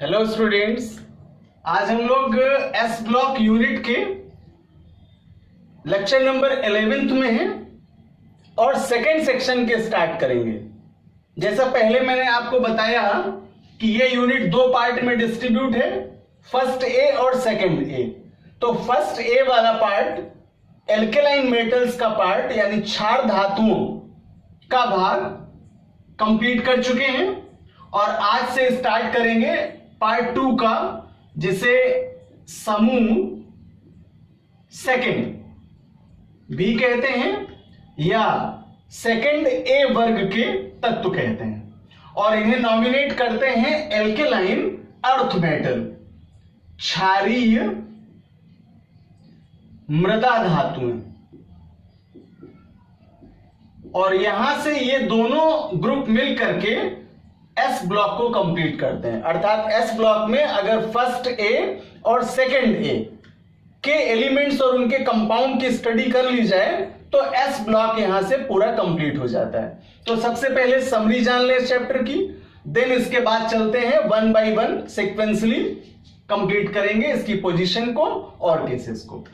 Hello students, आज हम लोग एस ब्लॉक यूनिट के लेक्चर नंबर 11th में हैं और सेकेंड सेक्शन के स्टार्ट करेंगे। जैसा पहले मैंने आपको बताया कि ये यूनिट दो पार्ट में डिस्ट्रीब्यूट है, फर्स्ट ए और सेकेंड ए। तो फर्स्ट ए वाला पार्ट एल्केलाइन मेटल्स का पार्ट यानी क्षार धातुओं का भाग कंप्लीट कर चुके हैं और आज से स्टार्ट करेंगे पार्ट 2 का, जिसे समूह सेकेंड भी कहते हैं या सेकेंड ए वर्ग के तत्व कहते हैं और इन्हें नॉमिनेट करते हैं एल्केलाइन अर्थ मेटल, क्षारीय मृदा धातुएं। और यहां से ये दोनों ग्रुप मिल करके एस ब्लॉक को कंप्लीट करते हैं। अर्थात एस ब्लॉक में अगर फर्स्ट ए और सेकेंड ए के एलिमेंट्स और उनके कंपाउंड की स्टडी कर ली जाए तो एस ब्लॉक यहां से पूरा कंप्लीट हो जाता है। तो सबसे पहले समरी जान ले चैप्टर की, देन इसके बाद चलते हैं one by one sequentially complete करेंगे इसकी पोजीशन को और केसेस को।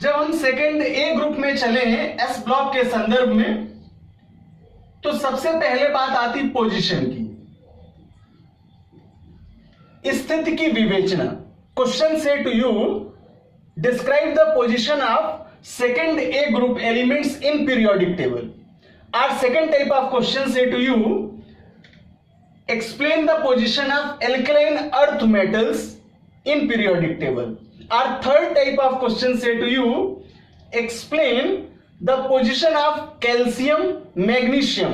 जब हम सेकेंड ए ग्रुप में चले हैं एस ब्लॉक के संदर्भ में, तो सबसे पहले बात आती पोजीशन की, स्थिति की विवेचना। क्वेश्चन से to you, describe the position of second A group elements in periodic table. Our second type of question से to you, explain the position of alkaline earth metals in periodic table. Our third type of question say to you, explain the position of calcium, magnesium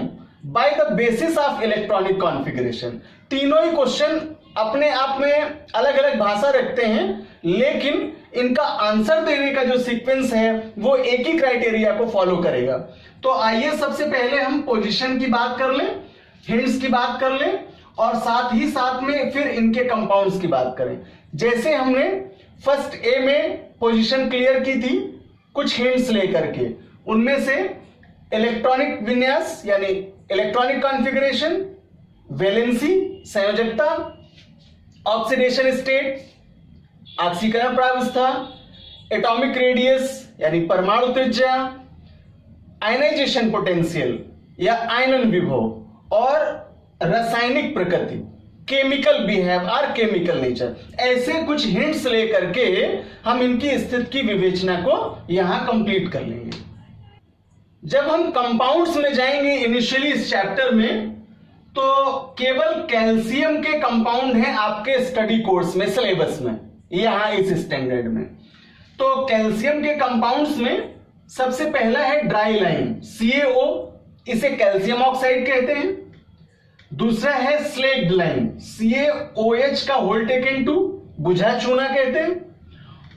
by the basis of electronic configuration। तीनों ही question अपने आप में अलग अलग भाषा रखते हैं, लेकिन इनका आंसर देने का जो सीक्वेंस है वो एक ही क्राइटेरिया को फॉलो करेगा। तो आइए सबसे पहले हम पोजीशन की बात कर लें, हिंट्स की बात कर लें और साथ ही साथ में फिर इनके कंपाउंड्स की बात करें। जैसे हमने फर्स्ट ए में पोजीशन क्लियर की थी कुछ हिंट्स लेकर के, उनमें से इलेक्ट्रॉनिक विन्यास यानी इलेक्ट्रॉनिक कॉन्फ़िगरेशन, वैलेंसी संयोजकता, ऑक्सीडेशन स्टेट ऑक्सीकरण प्रावस्था, एटॉमिक रेडियस यानी परमाणु त्रिज्या, आयनाइजेशन पोटेंशियल या आयनन विभव और रासायनिक प्रकृति, केमिकल बिहेव और केमिकल नेचर। ऐसे कुछ हिंट्स लेकर के हम इनकी स्थिति की विवेचना को यहां कंप्लीट कर लेंगे। जब हम कंपाउंड्स में जाएंगे इनिशियली इस चैप्टर में, तो केवल कैल्शियम के कंपाउंड हैं आपके स्टडी कोर्स में, सिलेबस में, यहां इस स्टैंडर्ड में। तो कैल्शियम के कंपाउंड्स में सबसे पहला है ड्राई लाइन CaO, इसे कैल्शियम ऑक्साइड कहते हैं। दूसरा है स्लेग्ड लाइन CaOH का होल टेकन 2, बुझा चूना कहते हैं।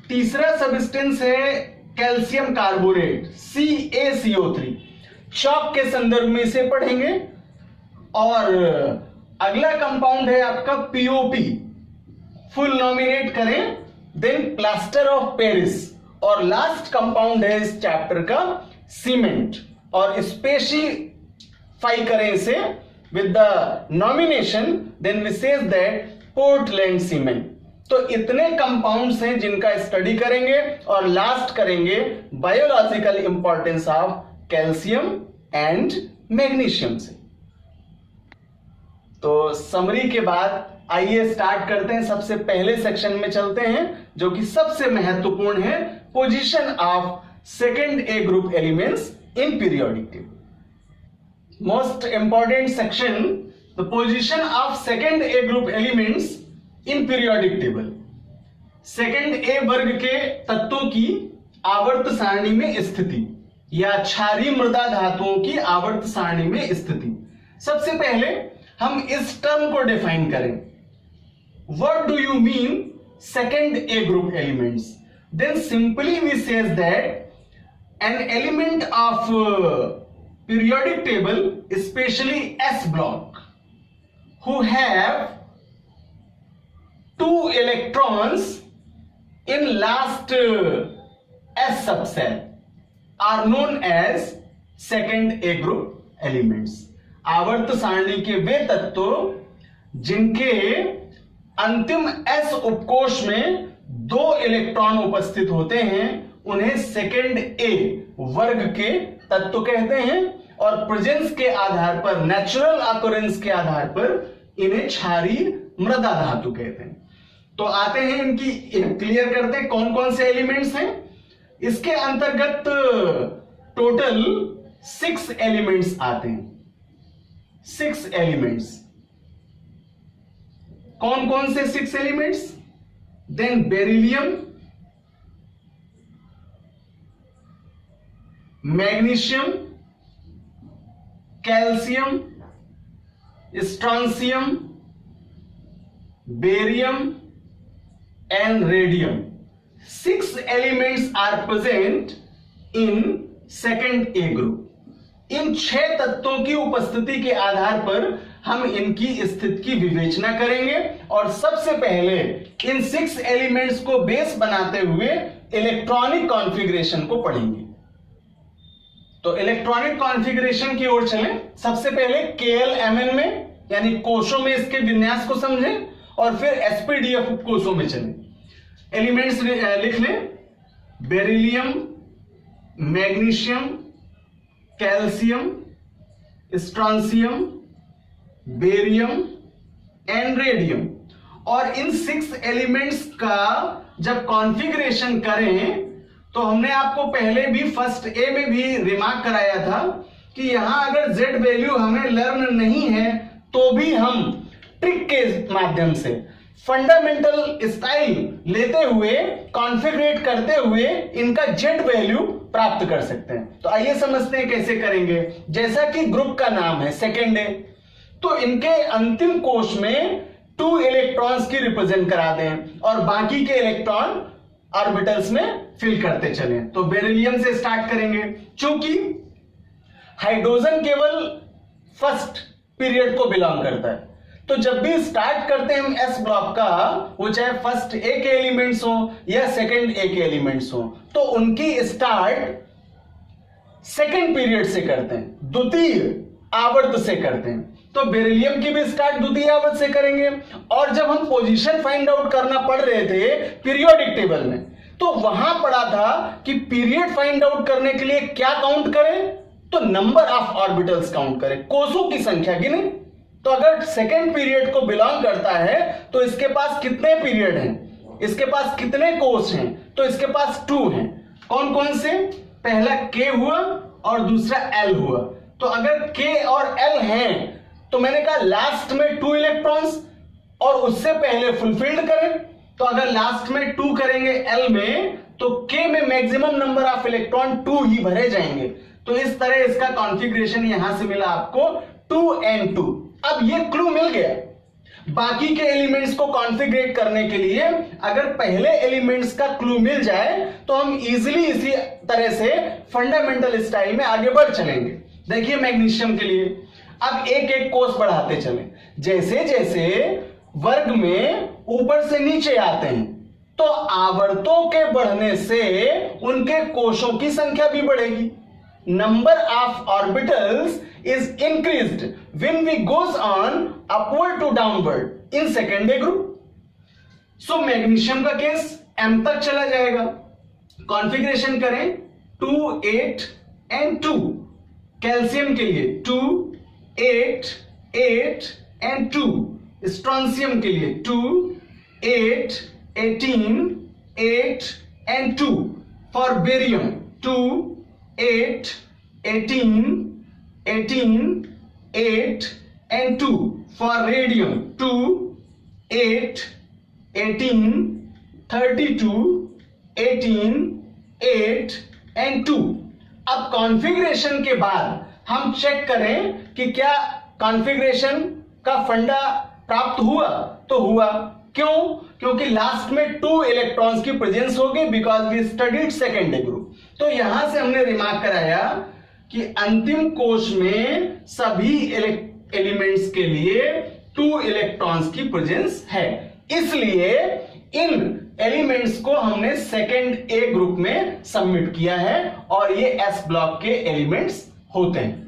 तीसरा सब्सटेंस है कैल्शियम कार्बोरेट CaCO3, चॉक के संदर्भ में इसे पढ़ेंगे। और अगला कंपाउंड है आपका POP, फुल नॉमिनेट करें, देन प्लास्टर ऑफ पेरिस। और लास्ट कंपाउंड है इस चैप्टर का सीमेंट, और स्पेसिफाई करें इसे with the nomination, then we says that Portland cement। तो इतने कंपाउंड्स हैं जिनका स्टडी करेंगे और लास्ट करेंगे biological importance of calcium and magnesium से। तो समरी के बाद आइए स्टार्ट करते हैं। सबसे पहले सेक्शन में चलते हैं जो कि सबसे महत्वपूर्ण है, position of second A group elements in periodic table. Most important section, the position of second A group elements in periodic table। Second A वर्ग के तत्वों की आवर्त सारणी में स्थिति या क्षारीय मृदा धातुओं की आवर्त सारणी में स्थिति। सबसे पहले हम इस टर्म को डिफाइन करें, what do you mean second A group elements. Then simply we says that an element of periodic table, especially S block, who have 2 electrons in last S subcell are known as second A group elements। आवर्त सारणी के वे तत्व जिनके अंतिम s उपकोष में 2 electron उपस्थित होते हैं उन्हें सेकेंड ए वर्ग के तत्व कहते हैं, और प्रेजेंस के आधार पर, नेचुरल अकोरेंस के आधार पर इन्हें क्षारीय मृदा धातु कहते हैं। तो आते हैं इनकी, क्लियर करते हैं कौन कौन से एलिमेंट्स हैं। इसके अंतर्गत टोटल 6 एलिमेंट्स आते हैं। 6 एलिमेंट्स, कौन कौन से 6 elements? Then beryllium, magnesium, calcium, strontium, barium and radium. 6 elements are present in second A group. इन 6 तत्वों की उपस्थिति के आधार पर हम इनकी स्थिति की विवेचना करेंगे और सबसे पहले इन 6 एलिमेंट्स को बेस बनाते हुए इलेक्ट्रॉनिक कॉन्फ़िगरेशन को पढ़ेंगे। तो इलेक्ट्रॉनिक कॉन्फ़िगरेशन की ओर चलें। सबसे पहले KLMN में यानी कोशों में इसके विन्यास को समझें और फिर SPDF कोशों में चलें। एलिमेंट्स लिख लें, beryllium, magnesium, calcium, strontium, barium and radium. और इन 6 एलिमेंट्स का जब कॉन्फ़िगरेशन करें तो हमने आपको पहले भी फर्स्ट ए में भी रिमार्क कराया था कि यहां अगर Z वैल्यू हमें लर्न नहीं है तो भी हम ट्रिक के माध्यम से फंडामेंटल स्टाइल लेते हुए कॉन्फ़िगरेट करते हुए इनका Z वैल्यू प्राप्त कर सकते हैं। तो आइए समझते हैं कैसे करेंगे। जैसा कि ग्रुप का नाम है सेकेंड ए, तो इनके अंतिम कोश में 2 इलेक्ट्रॉन्स की रिप्रेजेंट करा दें और बाकी के इलेक्ट्रॉन ऑर्बिटल्स में फिल करते चलें। तो बेरिलियम से स्टार्ट करेंगे। चूंकि हाइड्रोजन केवल फर्स्ट पीरियड को बिलोंग करता है, तो जब भी स्टार्ट करते हैं हम एस ब्लॉक का, वो चाहे फर्स्ट ए के एलिमेंट्स हो या सेकंड ए के एलिमेंट्स हो, तो उनकी स्टार्ट सेकंड पीरियड से करते हैं, द्वितीय आवर्त से करते हैं। तो बेरिलियम की भी स्टार्ट द्वितीय आवर्त से करेंगे। और जब हम पोजीशन फाइंड आउट करना पढ़ रहे थे पीरियोडिक टेबल में, तो वहां पढ़ा था कि पीरियड फाइंड आउट करने के लिए क्या काउंट करें, तो नंबर ऑफ ऑर्बिटल्स काउंट करें, कोषों की संख्या गिने। तो अगर सेकेंड पीरियड को बिलोंग करता है तो इसके पास कितने पीरियड हैं, इसके पास कितने कोष हैं, तो इसके पास 2 हैं। कौन कौन से? पहला K हुआ और दूसरा L हुआ। तो अगर K और L हैं तो मैंने कहा लास्ट में 2 इलेक्ट्रॉन्स और उससे पहले फुलफिल्ड करें। तो अगर लास्ट में 2 करेंगे L में तो K में मैक्सिमम नंबर ऑफ इलेक्ट्रॉन 2 ही भरे जाएंगे। तो इस तरह इसका कॉन्फ़िगरेशन यहां से मिला आपको 2n2। अब ये क्लू मिल गया। बाकी के एलिमेंट्स को कॉन्फ़िगरेट करने के लिए अगर पहले एलिमेंट्स का क्लू मिल जाए तो हम इजीली इसी तरह से फंडामेंटल स्टाइल में आगे बढ़ चलेंगे। देखिए मैग्नीशियम के लिए अब एक एक कोष बढ़ाते चले। जैसे जैसे वर्ग में ऊपर से नीचे आते हैं तो आवर्तों के बढ़ने से उनके कोषों की संख्या भी बढ़ेगी। Number of orbitals is increased when we goes on upward to downward in second A group. So magnesium का केस m तक चला जाएगा। कॉन्फ़िगरेशन करें 2 8 एंड 2। कैल्शियम के लिए 2 8 8 एंड 2। स्ट्रॉन्सियम के लिए 2 8 18 8 and 2। For barium 2 8 18 18 8 and 2. For radium 2 8 18 32 18 8 and 2. अब कॉन्फ़िगरेशन के बाद हम चेक करें कि क्या कॉन्फ़िगरेशन का फंडा प्राप्त हुआ। तो हुआ। क्यों? क्योंकि लास्ट में 2 इलेक्ट्रॉन्स की प्रेजेंस होगी because we studied second group. तो यहां से हमने रिमार्क कराया कि अंतिम कोश में सभी एलिमेंट्स के लिए 2 इलेक्ट्रॉन्स की प्रेजेंस है, इसलिए इन एलिमेंट्स को हमने सेकेंड ए ग्रुप में सबमिट किया है और ये एस ब्लॉक के एलिमेंट्स होते हैं।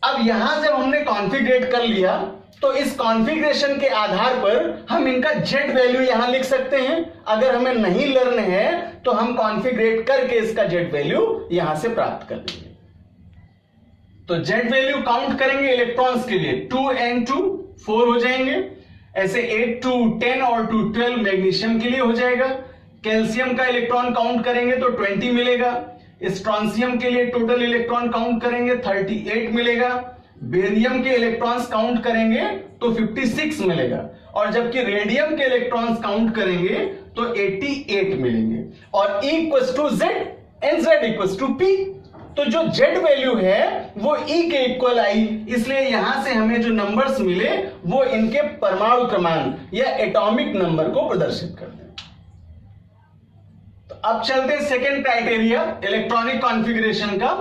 अब यहां जब हमने कॉन्फ़िगरेट कर लिया तो तो इस कॉन्फ़िगरेशन के आधार पर हम इनका जेड वैल्यू यहां लिख सकते हैं। अगर हमें नहीं लर्न है तो हम कॉन्फ़िगरेट करके इसका जेड वैल्यू यहां से प्राप्त कर लेंगे। तो जेड वैल्यू काउंट करेंगे इलेक्ट्रॉन्स के लिए 2n2 4 हो जाएंगे, ऐसे 8 to 10 और 2 12 मैग्नीशियम के लिए हो जाएगा। कैल्शियम का इलेक्ट्रॉन काउंट करेंगे तो 20 मिलेगा। स्ट्रॉन्सियम के लिए टोटल इलेक्ट्रॉन काउंट करेंगे 38 मिलेगा। बेरियम के इलेक्ट्रॉन्स काउंट करेंगे तो 56 मिलेगा, और जबकि रेडियम के इलेक्ट्रॉन्स काउंट करेंगे तो 88 मिलेंगे। और E equals to Z and Z equals to P, तो जो जेड वैल्यू है वो E के इक्वल आई, इसलिए यहां से हमें जो नंबर्स मिले वो इनके परमाणु क्रमांक या एटॉमिक नंबर को प्रदर्शित करते हैं। तो अब चलते हैं सेकेंड क्राइटेरिया इलेक्ट्रॉनिक कॉन्फ़िगरेशन का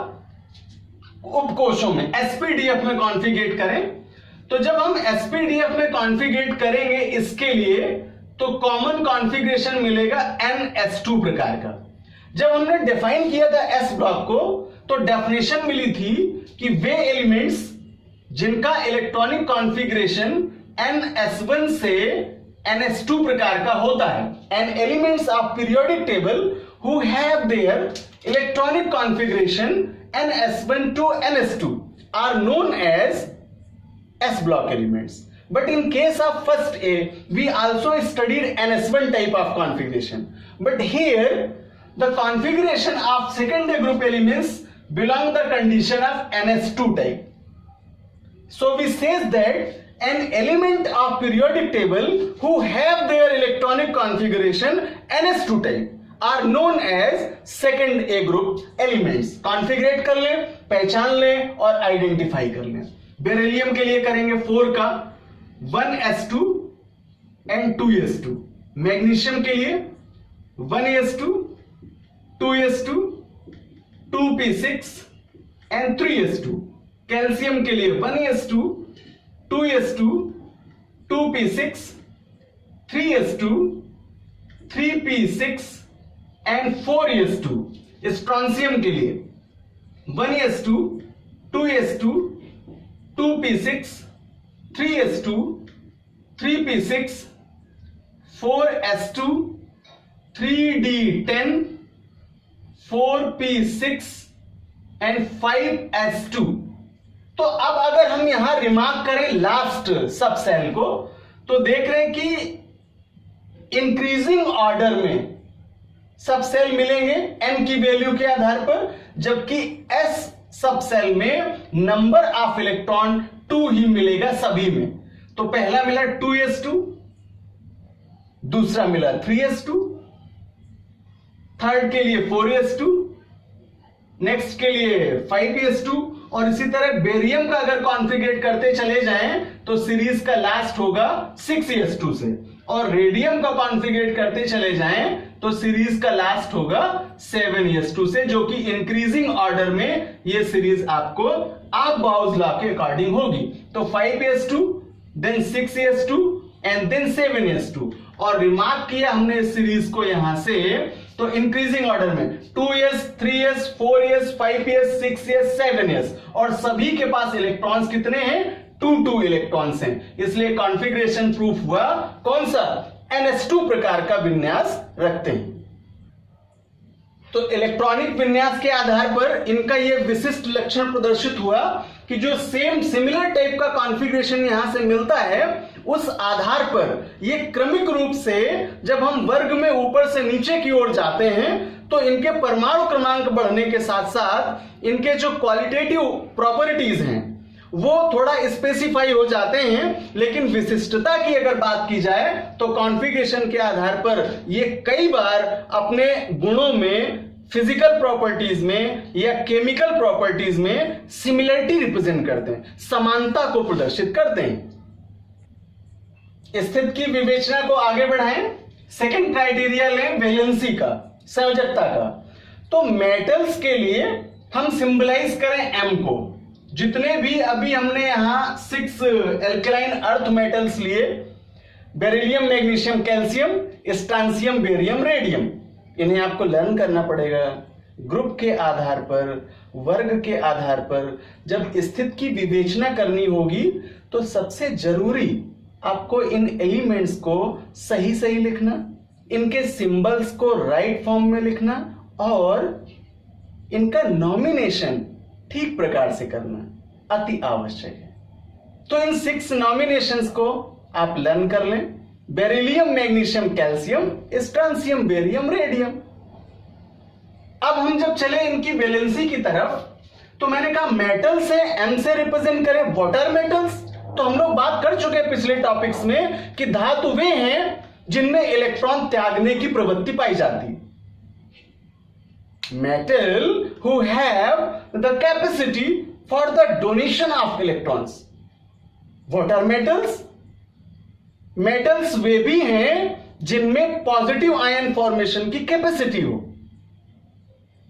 उपकोशों में एसपीडीएफ में कॉन्फ़िगरेट करें। तो जब हम एसपीडीएफ में कॉन्फ़िगरेट करेंगे इसके लिए तो कॉमन कॉन्फ़िगरेशन मिलेगा NS2 प्रकार का। जब हमने डिफाइन किया था एस ब्लॉक को तो डेफिनेशन मिली थी कि वे एलिमेंट्स जिनका इलेक्ट्रॉनिक कॉन्फ़िगरेशन NS1 से NS2 प्रकार का होता है, and elements of periodic table who have their electronic configuration NS1 to NS2 are known as S block elements. But in case of first A, we also studied NS1 type of configuration. But here, the configuration of second A group elements belong the condition of NS2 type. So we says that an element of periodic table who have their electronic configuration NS2 type are known as second A group elements. कॉन्फ़िगरेट कर लें, पहचान लें और identify कर लें। Beryllium के लिए करेंगे 4 का 1s2 एंड 2s2। मैग्नीशियम के लिए 1s2 2s2 2p6 and 3s2। Calcium के लिए 1s2 2s2 2p6 3s2 3p6 and 4s2। Strontium के लिए 1s2 2s2 2p6 3s2 3p6 4s2 3d10 4p6 and 5s2। तो अब अगर हम यहां रिमार्क करें लास्ट सब सेल को तो देख रहे हैं कि इंक्रीजिंग ऑर्डर में सब सेल मिलेंगे n की वैल्यू के आधार पर, जबकि s सब सेल में नंबर ऑफ इलेक्ट्रॉन 2 ही मिलेगा सभी में। तो पहला मिला 2s2, दूसरा मिला 3s2, थर्ड के लिए 4s2, नेक्स्ट के लिए 5s2, और इसी तरह बेरियम का अगर कॉन्फ़िगरेट करते चले जाएं तो सीरीज का लास्ट होगा 6s2 से, और रेडियम का कॉन्फ़िगरेट करते चले जाएं तो सीरीज का लास्ट होगा 7s2 से, जो कि इंक्रीजिंग ऑर्डर में ये सीरीज आपको आप-बाउज लॉ के अकॉर्डिंग होगी। तो 5s2 then 6s2 and then 7s2, और रिमार्क किया हमने इस सीरीज को यहां से तो इंक्रीजिंग ऑर्डर में 2s 3s 4s 5s 6s 7s, और सभी के पास इलेक्ट्रॉन्स कितने हैं 2 इलेक्ट्रॉन्स हैं, इसलिए कॉन्फ़िगरेशन प्रूफ हुआ कौन सा NS2 प्रकार का विन्यास रखते हैं। तो इलेक्ट्रॉनिक विन्यास के आधार पर इनका यह विशिष्ट लक्षण प्रदर्शित हुआ कि जो सिमिलर टाइप का कॉन्फ़िगरेशन यहां से मिलता है उस आधार पर ये क्रमिक रूप से जब हम वर्ग में ऊपर से नीचे की ओर जाते हैं तो इनके परमाणु क्रमांक बढ़ने के साथ साथ इनके जो क्वालिटेटिव प्रॉपर्टीज हैं वो थोड़ा स्पेसिफाई हो जाते हैं, लेकिन विशिष्टता की अगर बात की जाए तो कॉन्फ़िगरेशन के आधार पर ये कई बार अपने गुणों में, फिजिकल प्रॉपर्टीज में या केमिकल प्रॉपर्टीज में सिमिलरिटी रिप्रेजेंट करते हैं, समानता को प्रदर्शित करते हैं। स्थिति की विवेचना को आगे बढ़ाएं। सेकंड क्राइटेरिया लें वैलेंसी का, संयोजकता का। तो मेटल्स के लिए हम सिंबलाइज करें m को। जितने भी अभी हमने यहां 6 एल्कलाइन अर्थ मेटल्स लिए, beryllium magnesium calcium strontium barium radium, इन्हें आपको लर्न करना पड़ेगा। ग्रुप के आधार पर, वर्ग के आधार पर जब स्थिति की विवेचना करनी होगी तो सबसे जरूरी आपको इन एलिमेंट्स को सही सही लिखना, इनके सिंबल्स को राइट फॉर्म में लिखना और इनका नॉमिनेशन ठीक प्रकार से करना अति आवश्यक है। तो इन 6 नॉमिनेशंस को आप लर्न कर लें। Beryllium, magnesium, calcium, strontium, barium, radium. अब हम जब चले इनकी वैलेंसी की तरफ, तो मैंने कहा मेटल से एम से रिप्रेजेंट करें व्हाट आर मेटल्स। तो हम लोग बात कर चुके हैं पिछले टॉपिक्स में कि धातु वे हैं जिनमें इलेक्ट्रॉन त्यागने की प्रवृत्ति पाई जाती है। Metal who have the capacity for the donation of electrons. What are metals? Metals वे भी हैं जिनमें पॉजिटिव आयन फॉर्मेशन की कैपेसिटी हो,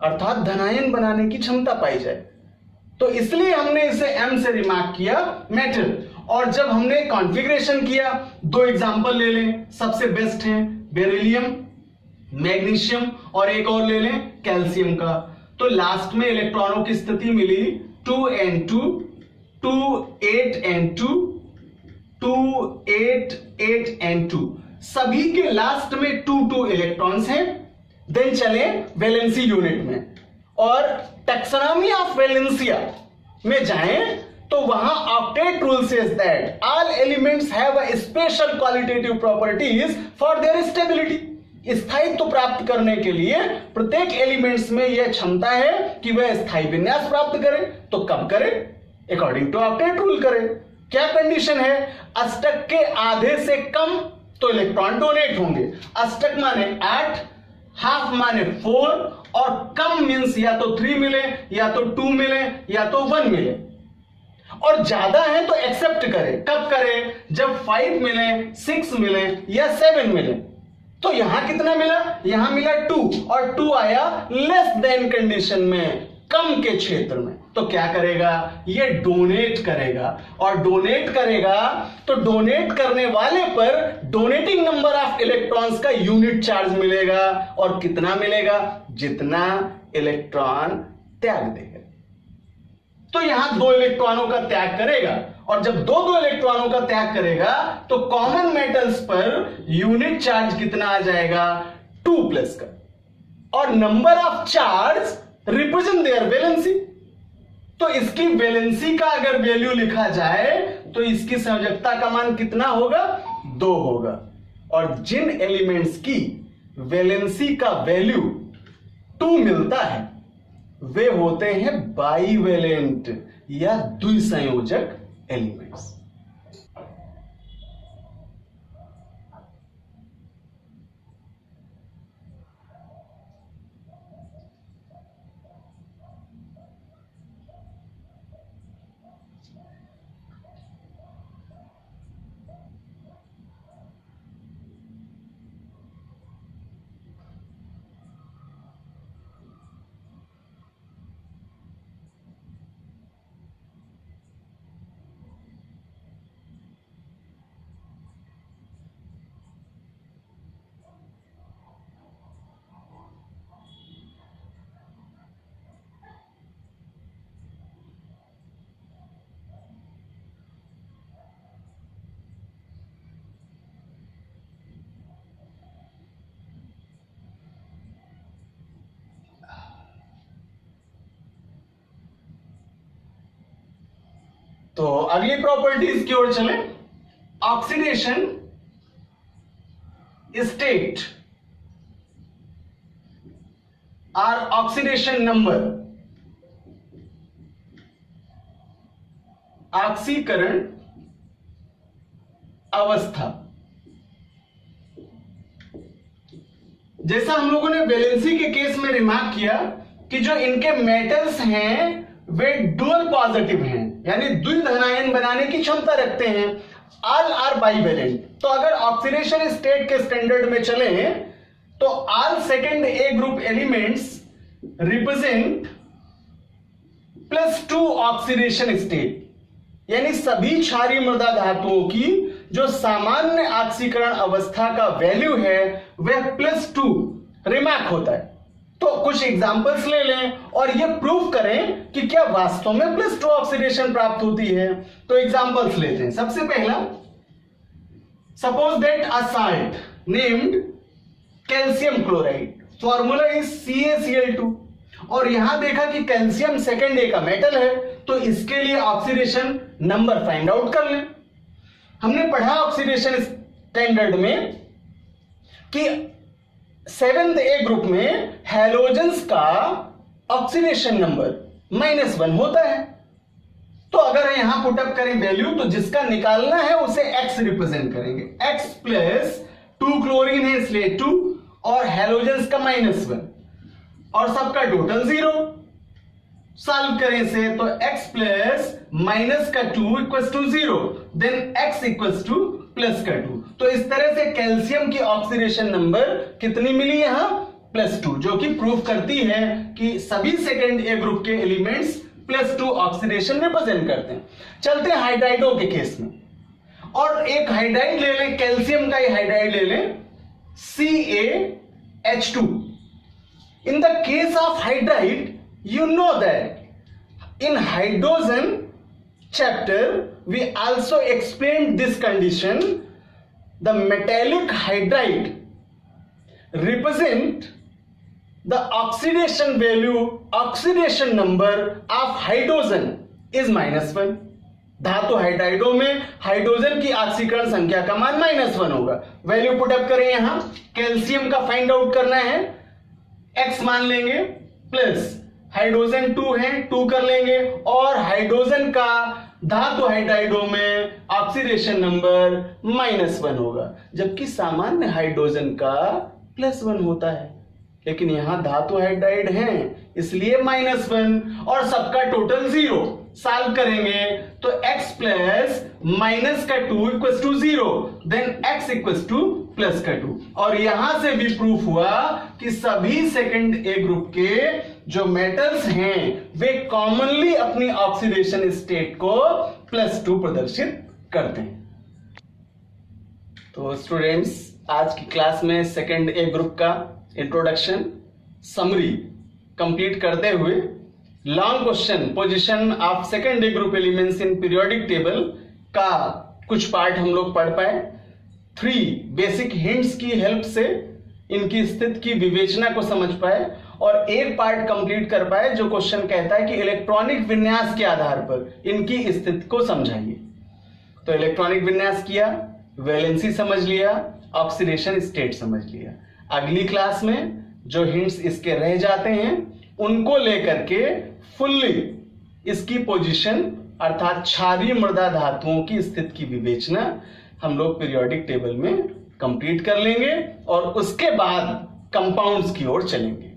अर्थात धनायन बनाने की क्षमता पाई जाए। तो इसलिए हमने इसे एम से रिमार्क किया मेटल। और जब हमने कॉन्फ़िगरेशन किया, 2 एग्जांपल ले लें, सबसे बेस्ट हैं बेरिलियम, मैग्नीशियम और एक और ले लें कैल्शियम का। तो लास्ट में इलेक्ट्रॉनों की स्थिति मिली 2n2, 2,8n2, 2,8,8n2। सभी के लास्ट में 2 इलेक्ट्रॉन्स हैं। देन चले वैलेंसी यूनिट में और टैक्सोनॉमी ऑफ वैलेंसिया में जाएं तो वहां octet rule says that all elements have a special qualitative properties for their stability. स्थायित्व प्राप्त करने के लिए प्रत्येक एलिमेंट्स में यह क्षमता है कि वह स्थायी विन्यास प्राप्त करे। तो कब करे? अकॉर्डिंग टू ऑक्टेट रूल करे। क्या कंडीशन है? अष्टक के आधे से कम तो इलेक्ट्रॉन डोनेट होंगे। अष्टक माने 8, हाफ माने 4 और कम मींस या तो 3 मिले, या तो 2 मिले, या तो 1 मिले। और ज्यादा है तो एक्सेप्ट करे। कब करे? जब 5 मिले, 6 मिले या 7 मिले। तो यहां कितना मिला? यहां मिला 2 और 2 आया लेस देन कंडीशन में, कम के क्षेत्र में। तो क्या करेगा? ये डोनेट करेगा। और डोनेट करेगा तो डोनेट करने वाले पर डोनेटिंग नंबर ऑफ इलेक्ट्रॉन्स का यूनिट चार्ज मिलेगा। और कितना मिलेगा? जितना इलेक्ट्रॉन त्याग देगा। तो यहां 2 इलेक्ट्रॉनों का त्याग करेगा। और जब 2 इलेक्ट्रॉनों का त्याग करेगा तो कॉमन मेटल्स पर यूनिट चार्ज कितना आ जाएगा? 2+ का। और number of charge represent their valency. तो इसकी वैलेंसी का अगर वैल्यू लिखा जाए तो इसकी संयोजकता का मान कितना होगा? 2 होगा। और जिन एलिमेंट्स की वैलेंसी का वैल्यू 2 मिलता है वे होते हैं बाइवेलेंट या द्विसंयोजक एलिमेंट्स। तो अगली प्रॉपर्टीज की ओर चलें। ऑक्सीडेशन स्टेट और ऑक्सीडेशन नंबर, ऑक्सीकरण अवस्था। जैसा हम लोगों ने वैलेंसी के केस में रिमार्क किया कि जो इनके मेटल्स हैं वे डुअल पॉजिटिव हैं, यानी द्विधनायन बनाने की क्षमता रखते हैं। All are bivalent. तो अगर ऑक्सीडेशन स्टेट के स्टैंडर्ड में चले तो all second A group elements represent +2 oxidation state, यानी सभी क्षारीय मृदा धातुओं की जो सामान्य ऑक्सीकरण अवस्था का वैल्यू है वह +2 रिमार्क होता है। तो कुछ एग्जांपल्स ले लें और ये प्रूव करें कि क्या वास्तव में +2 ऑक्सीडेशन प्राप्त होती है। तो एग्जांपल्स लेते हैं। सबसे पहला, suppose that a salt named calcium chloride, formula is CaCl2, और यहां देखा कि कैल्शियम सेकेंड ए का मेटल है, तो इसके लिए ऑक्सीडेशन नंबर फाइंड आउट कर लें। हमने पढ़ा ऑक्सीडेशन स्टैंडर्ड में कि 7th ए ग्रुप में हैलोजेंस का ऑक्सीडेशन नंबर -1 होता है। तो अगर यहां पुटअप करें वैल्यू, तो जिसका निकालना है उसे x रिप्रेजेंट करेंगे। x प्लस 2 क्लोरीन है इसलिए 2, और हैलोजेंस का -1, और सबका टोटल 0। सॉल्व करें से तो x प्लस माइनस का 2 equals to 0, then x equals to plus का 2। तो इस तरह से कैल्शियम की ऑक्सीडेशन नंबर कितनी मिली यहां +2, जो कि प्रूव करती है कि सभी सेकेंड ए ग्रुप के एलिमेंट्स +2 ऑक्सीडेशन रिप्रेजेंट करते हैं। चलते हैं हाइड्राइडों के केस में, और एक हाइड्राइड ले लें, कैल्शियम का ही हाइड्राइड ले लें, CaH2। In the case of hydride, you know that in hydrogen chapter we also explained this condition. The metallic hydride represent the oxidation value, oxidation number of hydrogen is -1. धातु हाइड्राइडों में hydrogen की ऑक्सीकरण संख्या का मान -1 होगा। वैल्यू पुटअप करें, यहां कैल्शियम का फाइंड आउट करना है, x मान लेंगे, प्लस हाइड्रोजन 2 है 2 कर लेंगे, और हाइड्रोजन का धातु हाइड्राइडों में ऑक्सीडेशन नंबर -1 होगा, जबकि सामान्य हाइड्रोजन का +1 होता है। लेकिन यहां धातु हाइड्राइड हैं इसलिए -1, और सबका टोटल 0। सॉल्व करेंगे तो x प्लस माइनस का 2 equals to 0, then x equals to plus का 2। और यहां से भी प्रूफ हुआ कि सभी सेकंड ए ग्रुप के जो मेटल्स हैं वे कॉमनली अपनी ऑक्सीडेशन स्टेट को +2 प्रदर्शित करते हैं। तो स्टूडेंट्स, आज की क्लास में सेकंड ए ग्रुप का इंट्रोडक्शन समरी कंप्लीट करते हुए long question position of second A group elements in periodic table का कुछ पार्ट हम लोग पढ़ पाए। 3 बेसिक हिंट्स की हेल्प से इनकी स्थिति की विवेचना को समझ पाए, और एक पार्ट कंप्लीट कर पाए जो क्वेश्चन कहता है कि इलेक्ट्रॉनिक विन्यास के आधार पर इनकी स्थिति को समझाइए। तो इलेक्ट्रॉनिक विन्यास किया, वैलेंसी समझ लिया, ऑक्सीडेशन स्टेट समझ लिया। अगली क्लास में जो हिंट्स इसके रह जाते हैं उनको लेकर के फुल्ली इसकी पोजीशन अर्थात क्षारीय मृदा धातुओं की स्थिति की विवेचना हम लोग पीरियोडिक टेबल में कंप्लीट कर लेंगे, और उसके बाद कंपाउंड्स की ओर चलेंगे।